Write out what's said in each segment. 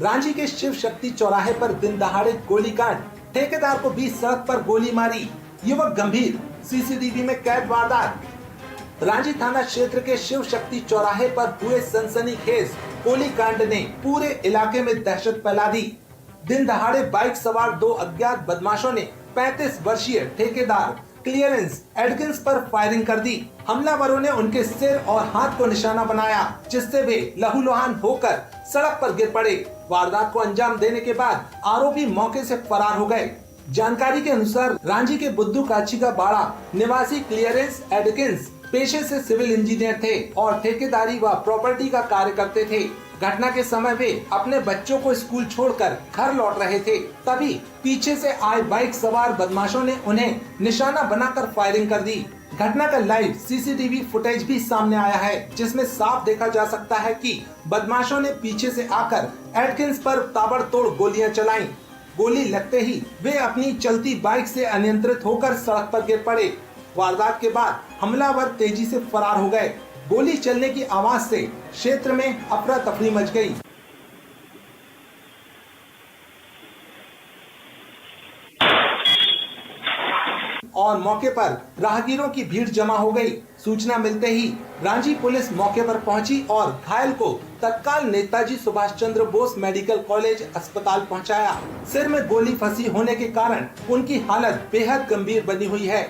रांची के शिव शक्ति चौराहे पर दिन दहाड़े गोलीकांड, ठेकेदार को बीच सड़क पर गोली मारी, युवक गंभीर, सीसीटीवी में कैद वारदात। रांची थाना क्षेत्र के शिव शक्ति चौराहे पर हुए सनसनीखेज गोलीकांड ने पूरे इलाके में दहशत फैला दी। दिन दहाड़े बाइक सवार दो अज्ञात बदमाशों ने 35 वर्षीय ठेकेदार क्लियरेंस एडकिंस पर फायरिंग कर दी। हमलावरों ने उनके सिर और हाथ को निशाना बनाया, जिससे वे लहूलुहान होकर सड़क पर गिर पड़े। वारदात को अंजाम देने के बाद आरोपी मौके से फरार हो गए। जानकारी के अनुसार रांची के बुद्धू काची का बाड़ा निवासी क्लियरेंस एडकिंस पेशे से सिविल इंजीनियर थे और ठेकेदारी व प्रॉपर्टी का कार्य करते थे। घटना के समय वे अपने बच्चों को स्कूल छोड़कर घर लौट रहे थे, तभी पीछे से आए बाइक सवार बदमाशों ने उन्हें निशाना बनाकर फायरिंग कर दी। घटना का लाइव सीसीटीवी फुटेज भी सामने आया है, जिसमें साफ देखा जा सकता है कि बदमाशों ने पीछे से आकर एडकिंस पर ताबड़तोड़ गोलियां चलाईं। गोली लगते ही वे अपनी चलती बाइक से अनियंत्रित होकर सड़क पर गिर पड़े। वारदात के बाद हमलावर तेजी से फरार हो गए। गोली चलने की आवाज से क्षेत्र में अफरा तफरी मच गई और मौके पर राहगीरों की भीड़ जमा हो गई। सूचना मिलते ही रांची पुलिस मौके पर पहुंची और घायल को तत्काल नेताजी सुभाष चंद्र बोस मेडिकल कॉलेज अस्पताल पहुंचाया। सिर में गोली फंसी होने के कारण उनकी हालत बेहद गंभीर बनी हुई है।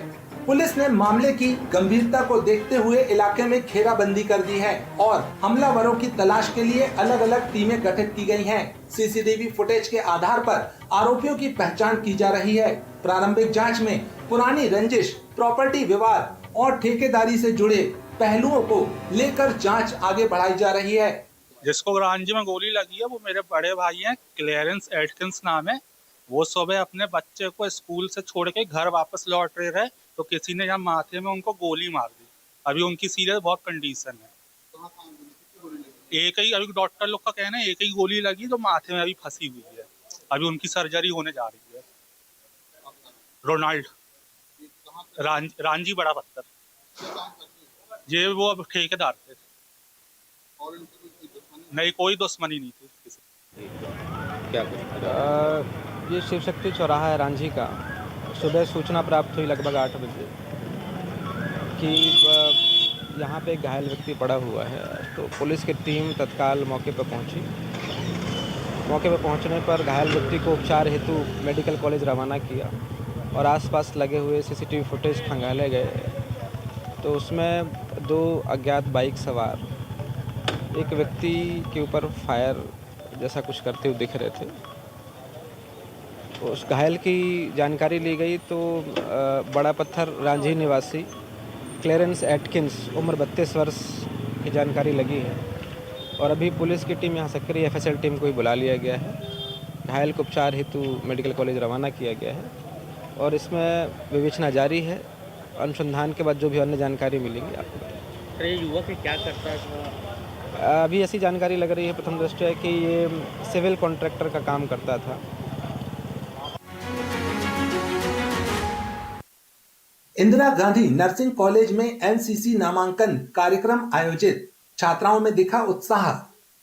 पुलिस ने मामले की गंभीरता को देखते हुए इलाके में घेराबंदी कर दी है और हमलावरों की तलाश के लिए अलग अलग टीमें गठित की गई हैं। सीसीटीवी फुटेज के आधार पर आरोपियों की पहचान की जा रही है। प्रारंभिक जांच में पुरानी रंजिश, प्रॉपर्टी विवाद और ठेकेदारी से जुड़े पहलुओं को लेकर जांच आगे बढ़ाई जा रही है। जिसको रांची में गोली लगी है वो मेरे बड़े भाई हैं, क्लियरेंस एडकिंस नाम है। वो सुबह अपने बच्चे को स्कूल से छोड़ के घर वापस लौट रहे थे तो किसी ने यहाँ माथे में उनको गोली मार दी। अभी उनकी सीरियस बहुत कंडीशन है। एक ही, अभी डॉक्टर लोग का कहना है एक ही गोली लगी तो माथे में अभी फंसी हुई है। अभी उनकी सर्जरी होने जा रही है। रोनाल्ड रांझी बड़ा पत्थर, ये वो अब ठेकेदार थे। नहीं, कोई दुश्मनी नहीं थी किसी। क्या कुछ ये शिव शक्ति चौराहा है रांझी का। सुबह सूचना प्राप्त हुई लगभग 8 बजे कि यहाँ पे एक घायल व्यक्ति पड़ा हुआ है, तो पुलिस की टीम तत्काल मौके पर पहुँची। मौके पर पहुँचने पर घायल व्यक्ति को उपचार हेतु मेडिकल कॉलेज रवाना किया और आसपास लगे हुए सीसीटीवी फुटेज खंगाले गए। तो उसमें 2 अज्ञात बाइक सवार एक व्यक्ति के ऊपर फायर जैसा कुछ करते हुए दिख रहे थे। उस घायल की जानकारी ली गई तो बड़ा पत्थर रांझी निवासी क्लियरेंस एडकिंस उम्र 32 वर्ष की जानकारी लगी है और अभी पुलिस की टीम यहाँ सक्रिय एफएसएल टीम को ही बुला लिया गया है। घायल को उपचार हेतु मेडिकल कॉलेज रवाना किया गया है और इसमें विवेचना जारी है। अनुसंधान के बाद जो भी अन्य जानकारी मिलेंगी आपको बताएंगे। ये युवक क्या करता था? अभी ऐसी जानकारी लग रही है प्रथम दृष्टया कि ये सिविल कॉन्ट्रैक्टर का काम करता था। इंदिरा गांधी नर्सिंग कॉलेज में एनसीसी नामांकन कार्यक्रम आयोजित, छात्राओं में दिखा उत्साह।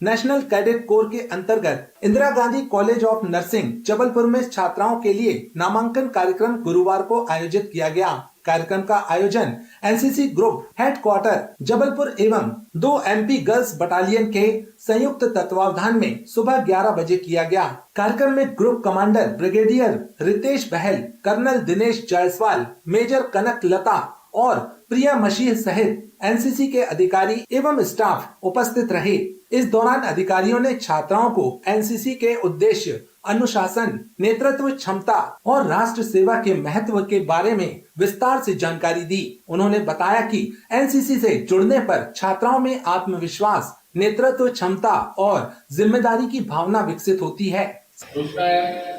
नेशनल कैडेट कोर के अंतर्गत Indira Gandhi college of nursing Jabalpur में छात्राओं के लिए नामांकन कार्यक्रम गुरुवार को आयोजित किया गया। कार्यक्रम का आयोजन एनसीसी ग्रुप हेडक्वार्टर जबलपुर एवं 2 एमपी गर्ल्स बटालियन के संयुक्त तत्वावधान में सुबह 11 बजे किया गया। कार्यक्रम में ग्रुप कमांडर ब्रिगेडियर रितेश बहल, कर्नल दिनेश जायसवाल, मेजर कनक लता और प्रिया मशीह सहित एनसीसी के अधिकारी एवं स्टाफ उपस्थित रहे। इस दौरान अधिकारियों ने छात्राओं को एनसीसी के उद्देश्य, अनुशासन, नेतृत्व क्षमता और राष्ट्र सेवा के महत्व के बारे में विस्तार से जानकारी दी। उन्होंने बताया कि एनसीसी से जुड़ने पर छात्राओं में आत्मविश्वास, नेतृत्व क्षमता और जिम्मेदारी की भावना विकसित होती है। दूसरा है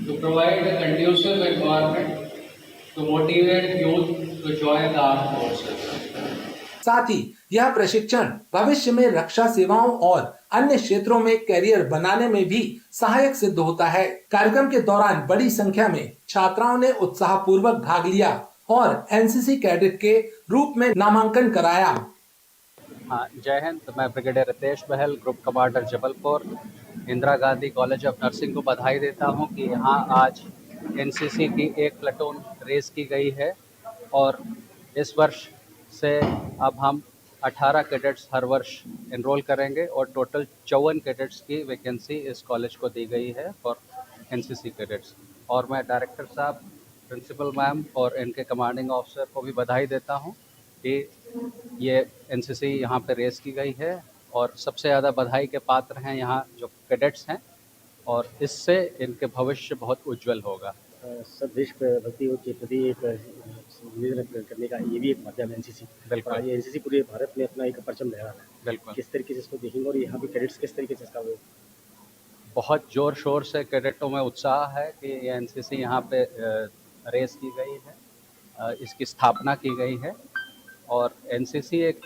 to provide a conducive environment to motivate youth to join the armed forces. साथ ही यह प्रशिक्षण भविष्य में रक्षा सेवाओं और अन्य क्षेत्रों में करियर बनाने में भी सहायक सिद्ध होता है। कार्यक्रम के दौरान बड़ी संख्या में छात्राओं ने उत्साहपूर्वक भाग लिया और एनसीसी कैडेट के रूप में नामांकन कराया। हाँ, जय हिंद। मैं brigadier Ritesh Bahl, group commander Jabalpur. Indira Gandhi college of nursing को बधाई देता हूं कि यहाँ आज एनसीसी की एक प्लेटून रेस की गई है और इस वर्ष से अब हम 18 कैडेट्स हर वर्ष एनरोल करेंगे और टोटल 54 कैडेट्स की वैकेंसी इस कॉलेज को दी गई है फॉर एनसीसी कैडेट्स। और मैं डायरेक्टर साहब, प्रिंसिपल मैम और इनके कमांडिंग ऑफिसर को भी बधाई देता हूं कि ये एनसीसी यहाँ पे रेस की गई है और सबसे ज़्यादा बधाई के पात्र हैं यहाँ जो कैडेट्स हैं और इससे इनके भविष्य बहुत उज्जवल होगा। सब देशभक्ति के प्रति एक निवेदन करने का ये भी एक माध्यम है एनसीसी। बिल्कुल। ये एनसीसी पूरे भारत में अपना एक परचम लहरा रहा है। बिल्कुल। किस तरीके से इसको देखेंगे और यहाँ पे कैडेट्स किस तरीके से इसका वो बहुत ज़ोर शोर से कैडेटों में उत्साह है कि ये एनसीसी यहाँ पे रेस की गई है, इसकी स्थापना की गई है और एनसीसी एक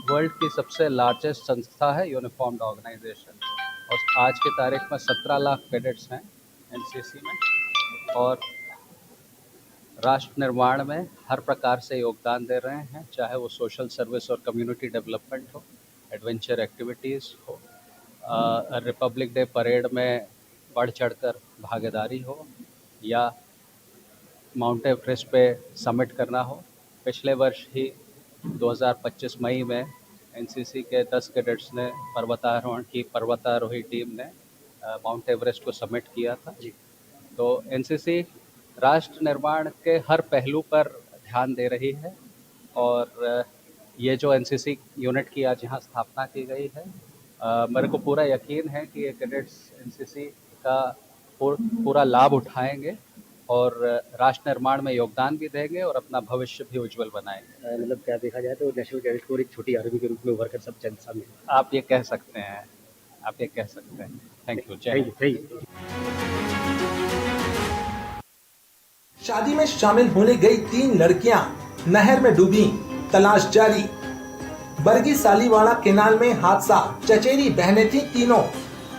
वर्ल्ड की सबसे लार्जेस्ट संस्था है, यूनिफॉर्म्ड ऑर्गेनाइजेशन, और आज की तारीख में 17 लाख कैडेट्स हैं एनसीसी में और राष्ट्र निर्माण में हर प्रकार से योगदान दे रहे हैं, चाहे वो सोशल सर्विस और कम्युनिटी डेवलपमेंट हो, एडवेंचर एक्टिविटीज़ हो, रिपब्लिक डे परेड में बढ़ चढ़कर भागीदारी हो या माउंट एवरेस्ट पे समिट करना हो। पिछले वर्ष ही 2025 मई में एनसीसी के 10 कैडेट्स ने पर्वतारोही टीम ने माउंट एवरेस्ट को समिट किया था। तो एनसीसी राष्ट्र निर्माण के हर पहलू पर ध्यान दे रही है और ये जो एनसीसी यूनिट की आज यहाँ स्थापना की गई है, मेरे को पूरा यकीन है कि ये कैडेट्स एनसीसी का पूरा लाभ उठाएंगे और राष्ट्र निर्माण में योगदान भी देंगे और अपना भविष्य भी उज्जवल बनाएंगे। मतलब क्या देखा जाए तो नेशनल कैडेट कोर एक छोटी आर्मी के रूप में उभर कर सब जन सामने आप ये कह सकते हैं, आप ये कह सकते हैं। Thank you. Thank you. शादी में शामिल होने गई 3 लड़कियां नहर में डूबी, तलाश जारी। बरगी सालीवाड़ा केनाल में हादसा, चचेरी बहनें थी तीनों।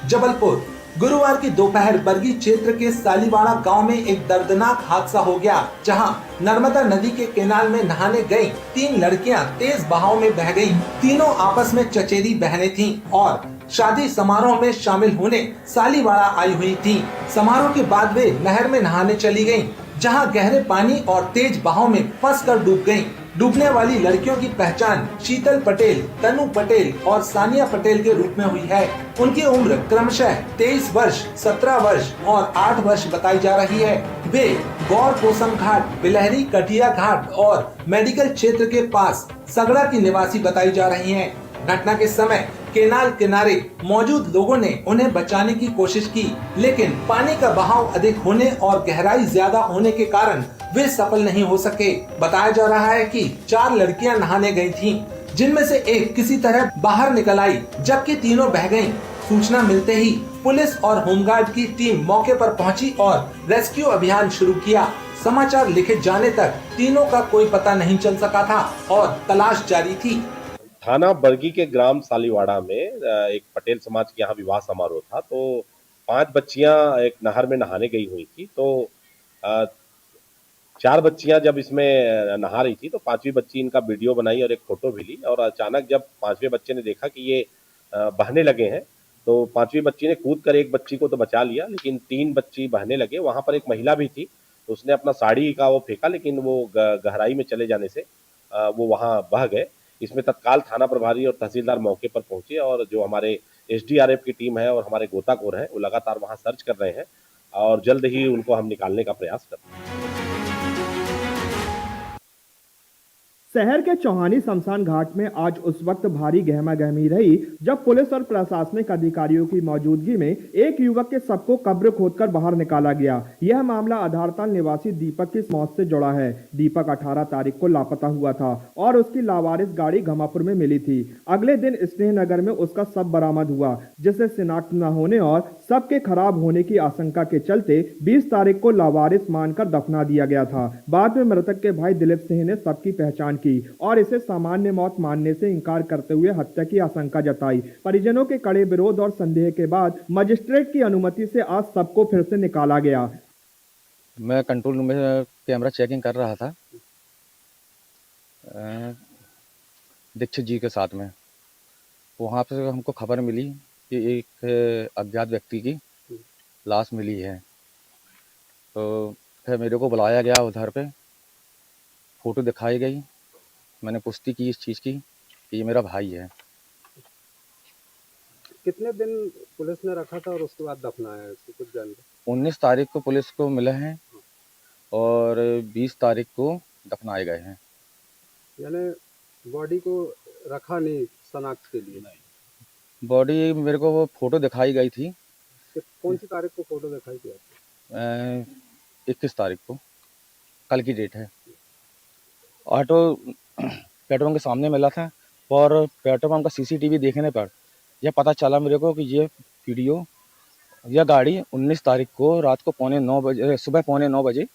जबलपुर गुरुवार की दोपहर बरगी क्षेत्र के सालीवाड़ा गांव में एक दर्दनाक हादसा हो गया, जहां नर्मदा नदी के केनाल में नहाने गईं 3 लड़कियां तेज बहाव में बह गईं। तीनों आपस में चचेरी बहनें थीं और शादी समारोह में शामिल होने सालीवाड़ा आई हुई थीं। समारोह के बाद वे नहर में नहाने चली गईं, जहां गहरे पानी और तेज बहाव में फंसकर डूब गईं। डूबने वाली लड़कियों की पहचान शीतल पटेल, तनु पटेल और सानिया पटेल के रूप में हुई है। उनकी उम्र क्रमशः 23 वर्ष, 17 वर्ष और 8 वर्ष बताई जा रही है। वे गौर पोसम घाट, बिलहरी कटिया घाट और मेडिकल क्षेत्र के पास सगड़ा की निवासी बताई जा रही हैं। घटना के समय केनाल किनारे मौजूद लोगों ने उन्हें बचाने की कोशिश की, लेकिन पानी का बहाव अधिक होने और गहराई ज्यादा होने के कारण वे सफल नहीं हो सके। बताया जा रहा है कि 4 लड़कियां नहाने गई थीं, जिनमें से एक किसी तरह बाहर निकल आई, जबकि तीनों बह गईं। सूचना मिलते ही पुलिस और होमगार्ड की टीम मौके पर पहुंची और रेस्क्यू अभियान शुरू किया। समाचार लिखे जाने तक तीनों का कोई पता नहीं चल सका था और तलाश जारी थी। थाना बरगी के ग्राम सालीवाड़ा में एक पटेल समाज के यहाँ विवाह समारोह था, तो 5 बच्चियां एक नहर में नहाने गई हुई थी। तो 4 बच्चियां जब इसमें नहा रही थी तो 5वीं बच्ची इनका वीडियो बनाई और एक फोटो भी ली, और अचानक जब 5वें बच्चे ने देखा कि ये बहने लगे हैं तो 5वीं बच्ची ने कूद कर एक बच्ची को तो बचा लिया, लेकिन 3 बच्ची बहने लगे। वहां पर एक महिला भी थी, तो उसने अपना साड़ी का वो फेंका, लेकिन वो गहराई में चले जाने से वो वहां बह गए। इसमें तत्काल थाना प्रभारी और तहसीलदार मौके पर पहुंचे और जो हमारे एसडीआरएफ की टीम है और हमारे गोताखोर हैं वो लगातार वहां सर्च कर रहे हैं और जल्द ही उनको हम निकालने का प्रयास कर रहे हैं। शहर के चौहानी शमशान घाट में आज उस वक्त भारी गहमा गहमी रही जब पुलिस और प्रशासनिक अधिकारियों की मौजूदगी में एक युवक के शव को कब्र खोदकर बाहर निकाला गया। यह मामला आधारताल निवासी दीपक की मौत से जुड़ा है। दीपक 18 तारीख को लापता हुआ था और उसकी लावारिस गाड़ी घमापुर में मिली थी। अगले दिन स्नेहनगर में उसका शव बरामद हुआ, जिसे शिनाख्त न होने और शव के खराब होने की आशंका के चलते 20 तारीख को लावारिस मानकर दफना दिया गया था। बाद में मृतक के भाई दिलीप सिंह ने शव की पहचान की और इसे सामान्य मौत मानने से इंकार करते हुए हत्या की आशंका जताई। परिजनों के कड़े विरोध और संदेह के बाद मजिस्ट्रेट की अनुमति से आज सबको फिर से निकाला गया। मैं कंट्रोल रूम में कैमरा चेकिंग कर रहा था दीक्षित जी के साथ में। वहाँ पे हमको खबर मिली कि एक अज्ञात व्यक्ति की लाश मिली है। तो फिर मेरे को बुलाया गया उधर पे, फ़ोटो दिखाई गई, मैंने पुष्टि की इस चीज़ की कि ये मेरा भाई है। कितने दिन पुलिस ने रखा था और उसके बाद दफनाया है, इसकी कुछ जानकारी? 19 तारीख को पुलिस को मिले हैं और 20 तारीख को दफनाए गए हैं। यानी बॉडी को रखा नहीं शनाख्त के लिए? बॉडी मेरे को वो फ़ोटो दिखाई गई थी कौन सी तारीख को फोटो दिखाई थी आपको? 21 तारीख को, कल की डेट है। ऑटो पेट्रोल पंप के सामने मिला था और पेट्रोल पंप का सीसीटीवी देखने पर यह पता चला मेरे को कि ये वीडियो, यह गाड़ी 19 तारीख को रात को सुबह पौने 9 बजे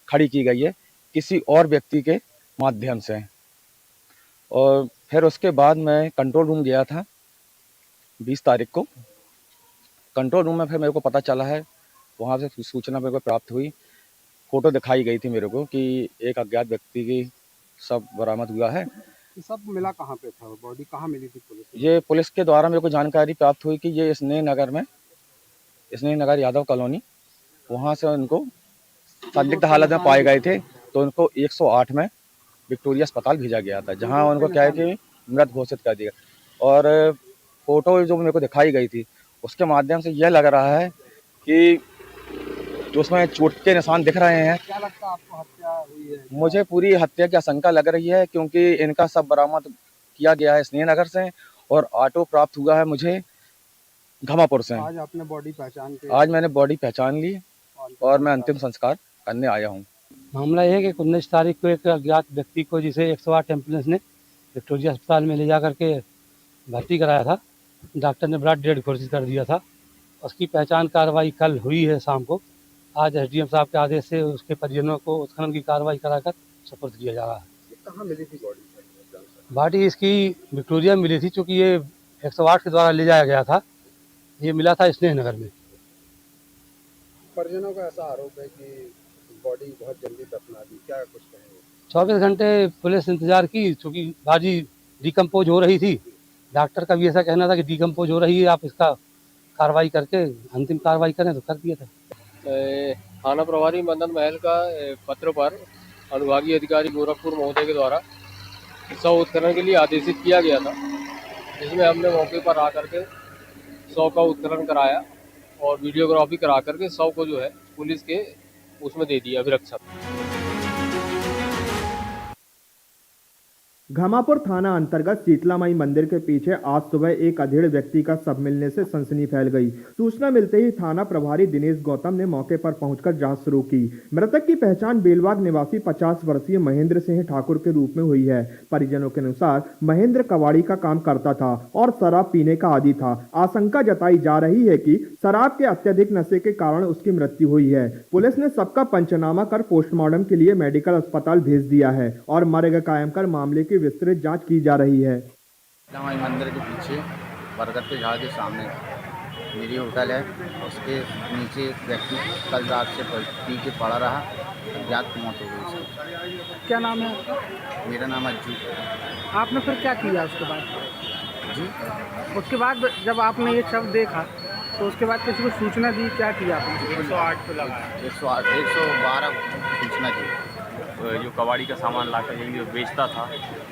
खड़ी की गई है किसी और व्यक्ति के माध्यम से। और फिर उसके बाद मैं कंट्रोल रूम गया था 20 तारीख को। कंट्रोल रूम में फिर मेरे को पता चला है, वहाँ से सूचना मेरे को प्राप्त हुई, फ़ोटो दिखाई गई थी मेरे को कि एक अज्ञात व्यक्ति की सब बरामद हुआ है। सब मिला कहाँ पे था? बॉडी कहाँ मिली थी पुलिस को? ये पुलिस के द्वारा मेरे को जानकारी प्राप्त हुई कि ये स्नेह नगर यादव कॉलोनी, वहाँ से उनको संदिग्ध हालत में पाए गए थे, तो उनको 108 में विक्टोरिया अस्पताल भेजा गया था, जहाँ उनको क्या है कि मृत घोषित कर दिया। और फोटो जो मेरे को दिखाई गई थी उसके माध्यम से यह लग रहा है कि जो उसमें चोट के निशान दिख रहे हैं। क्या लगता है आपको हत्या हुई है? मुझे पूरी हत्या की आशंका लग रही है, क्योंकि इनका सब बरामद किया गया है स्नेह नगर से और ऑटो प्राप्त हुआ है मुझे घमापुर से। आज आपने बॉडी पहचान के? आज मैंने बॉडी पहचान ली और मैं अंतिम संस्कार करने आया हूँ। मामला यह है कि 19 तारीख को एक अज्ञात व्यक्ति को, जिसे 108 एम्बुलेंस ने विक्टोरिया अस्पताल में ले जा करके भर्ती कराया था, डॉक्टर ने ब्लड डेड घोषित कर दिया था। उसकी पहचान कार्रवाई कल हुई है शाम को। आज एसडीएम साहब के आदेश से उसके परिजनों को उत्खनन की कार्रवाई कराकर सुपुर्द किया जा रहा है। कहाँ मिली थी बॉडी? बॉडी इसकी विक्टोरिया में मिली थी, चूँकि ये 108 के द्वारा ले जाया गया था। ये मिला था स्नेह नगर में। परिजनों का ऐसा आरोप है कि बॉडी बहुत जल्दी दफना दी, क्या कुछ कहेंगे? 24 घंटे पुलिस इंतजार की, चूँकि बॉडी डिकम्पोज हो रही थी। डॉक्टर का भी ऐसा कहना था कि डिकम्पोज हो रही है, आप इसका कार्रवाई करके अंतिम कार्रवाई करें, तो कर दिया था। थाना प्रभारी मदन महल का पत्र पर अनुभागीय अधिकारी गोरखपुर महोदय के द्वारा शव उत्खनन के लिए आदेशित किया गया था, जिसमें हमने मौके पर आकर के शव का उत्खनन कराया और वीडियोग्राफी करा करके शव को जो है पुलिस के उसमें दे दिया, अभिरक्षक। घमापुर थाना अंतर्गत शीतलामाई मंदिर के पीछे आज सुबह एक अधेड़ व्यक्ति का शव मिलने से सनसनी फैल गई। सूचना मिलते ही थाना प्रभारी दिनेश गौतम ने मौके पर पहुंचकर जांच शुरू की। मृतक की पहचान बेलबाग निवासी 50 वर्षीय महेंद्र सिंह ठाकुर के रूप में हुई है। परिजनों के अनुसार महेंद्र कबाड़ी का काम करता था और शराब पीने का आदी था। आशंका जताई जा रही है कि शराब के अत्यधिक नशे के कारण उसकी मृत्यु हुई है। पुलिस ने सबका पंचनामा कर पोस्टमार्टम के लिए मेडिकल अस्पताल भेज दिया है और मर्ग कायम कर मामले की विस्तृत जांच की जा रही है। शीतलामाई मंदिर के पीछे बरगद के झाड़ के सामने मेरी होटल है, उसके नीचे एक व्यक्ति कल रात से पी के पड़ा रहा, अज्ञात मौत हो गई। क्या नाम है आपका? मेरा नाम अज्जू। आपने फिर क्या किया उसके बाद? जी, उसके बाद जब आपने ये शव देखा तो उसके बाद किसी को सूचना दी, क्या किया आपने? 108 पे लगाया, 112 सूचना दी। जो कबाड़ी का सामान लाकर यहीं बेचता था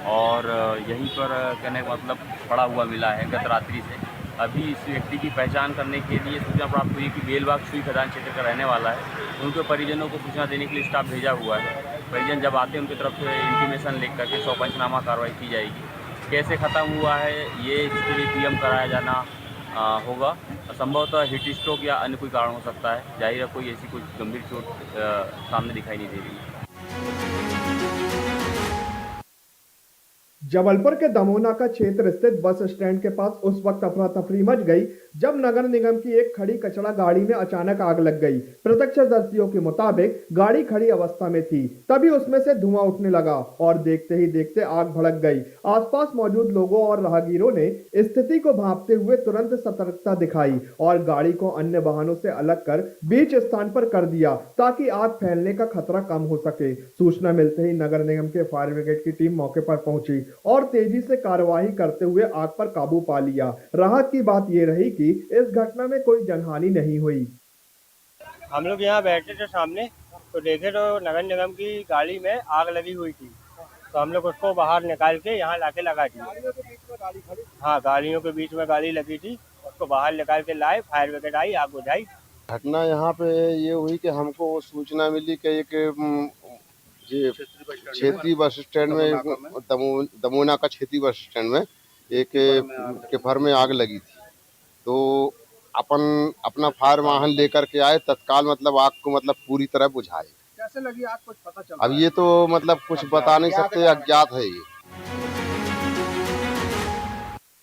और यहीं पर कहने का मतलब पड़ा हुआ मिला है गत रात्रि से। अभी इस व्यक्ति की पहचान करने के लिए सूचना प्राप्त हुई कि बेलबाग सुई खदान क्षेत्र का रहने वाला है। उनके परिजनों को सूचना देने के लिए स्टाफ भेजा हुआ है। परिजन जब आते हैं उनकी तरफ से इंटीमेशन लिख करके 100 पंचनामा कार्रवाई की जाएगी। कैसे ख़त्म हुआ है ये इसके लिए पीएम कराया जाना होगा। संभवतः हीट स्ट्रोक या अन्य कोई कारण हो सकता है। जाहिर है कोई ऐसी कोई गंभीर चोट सामने दिखाई नहीं दे रही है। जबलपुर के दमोना का क्षेत्र स्थित बस स्टैंड के पास उस वक्त अफरा तफरी मच गई जब नगर निगम की एक खड़ी कचरा गाड़ी में अचानक आग लग गई। प्रत्यक्षदर्शियों के मुताबिक गाड़ी खड़ी अवस्था में थी, तभी उसमें से धुआं उठने लगा और देखते ही देखते आग भड़क गई। आसपास मौजूद लोगों और राहगीरों ने स्थिति को भांपते हुए तुरंत सतर्कता दिखाई और गाड़ी को अन्य वाहनों से अलग कर बीच स्थान पर कर दिया ताकि आग फैलने का खतरा कम हो सके। सूचना मिलते ही नगर निगम के फायर ब्रिगेड की टीम मौके पर पहुंची और तेजी से कार्यवाही करते हुए आग पर काबू पा लिया। राहत की बात ये रही कि इस घटना में कोई जनहानि नहीं हुई। हम लोग यहाँ बैठे थे सामने तो देखे तो नगर निगम की गाड़ी में आग लगी हुई थी, तो हम लोग उसको बाहर निकाल के यहाँ लाके लगा दिए। हाँ, गाड़ियों के बीच में गाड़ी लगी थी, उसको बाहर निकाल के लाए, फायर ब्रिगेड आई, आग बुझाई। घटना यहाँ पे ये हुई कि हमको सूचना मिली कि एक क्षेत्रीय बस स्टैंड में दमोना का क्षेत्रीय बस स्टैंड में एक के फर में आग लगी थी, तो अपना फायर वाहन लेकर के आए, तत्काल मतलब आग को मतलब पूरी तरह बुझाए। कैसे लगी आग, कुछ पता चला? अब ये तो मतलब कुछ बता नहीं सकते, अज्ञात है ये।